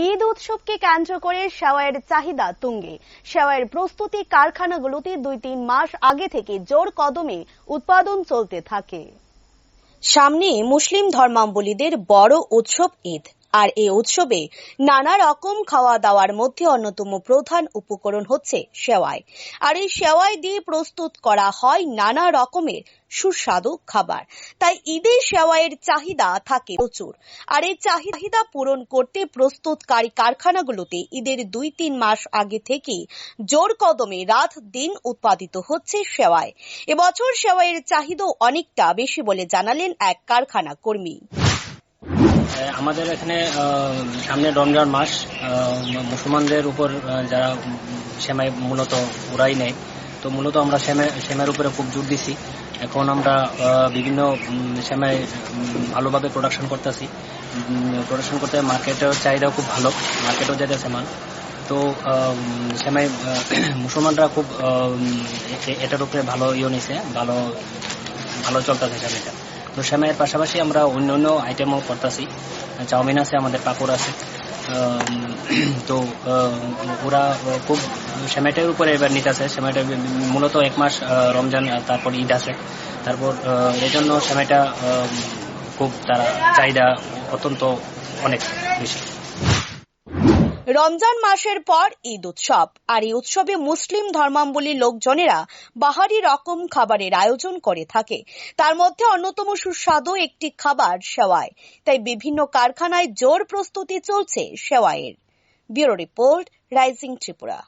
ঈদ উৎসবকে কেন্দ্র করে সেওয়াইয়ের চাহিদা তুঙ্গে। সেওয়াইয়ের প্রস্তুতি কারখানাগুলোতে 2-3 মাস আগে থেকে জোর কদমে উৎপাদন চলতে থাকে। সামনে মুসলিম ধর্মাবলম্বীদের বড় উৎসব ঈদ, আর এই উৎসবে নানা রকম খাওয়া দাওয়ার মধ্যে অন্যতম প্রধান উপকরণ হচ্ছে সেওয়াই। আর এই সেওয়াই দিয়ে প্রস্তুত করা হয় নানা রকমের সুস্বাদু খাবার। তাই ঈদে সেওয়াইয়ের চাহিদা থাকে প্রচুর। আর এই চাহিদা পূরণ করতে প্রস্তুতকারী কারখানাগুলোতে ঈদের 2-3 মাস আগে থেকে জোর কদমে রাত দিন উৎপাদিত হচ্ছে সেওয়াই। এবছর সেওয়াইয়ের চাহিদা অনেকটা বেশি বলে জানালেন এক কারখানা কর্মী। আমাদের এখানে সামনে রমজান মাস, মুসলমানদের উপর যারা সেমাই মূলত ওরাই নেয়, তো মূলত আমরা সেমাইয়ের উপরে খুব জোর দিছি। এখন আমরা বিভিন্ন সেমাই ভালোভাবে প্রোডাকশন করতেছি। প্রোডাকশন করতে মার্কেটের চাহিদাও খুব ভালো, মার্কেটেও যেতেছে মাল। তো সেমাই মুসলমানরা খুব এটার উপরে ভালো নিছে, ভালো চলতেছে সেমাইটা। তো সেমাইয়ের পাশাপাশি আমরা অন্য আইটেমও করতেছি। চাউমিন আছে, আমাদের পাপড় আছে। তো ওরা খুব সেমাইটার উপরে এবার নিতেছে। সেমাইটা মূলত 1 মাস রমজান, তারপর ঈদ আছে। তারপর এই জন্য সেমাইটা খুব তারা চাহিদা অত্যন্ত অনেক বেশি। রমজান মাসের পর ঈদ উৎসব, আর এই উৎসবে মুসলিম ধর্মাবলম্বী লোকজনেরা বাহারি রকম খাবারের আয়োজন করে থাকে। তার মধ্যে অন্যতম সুস্বাদু একটি খাবার সেওয়াই। তাই বিভিন্ন কারখানায় জোর প্রস্তুতি চলছে সেওয়াইয়ের। Bureau report, rising Tripura.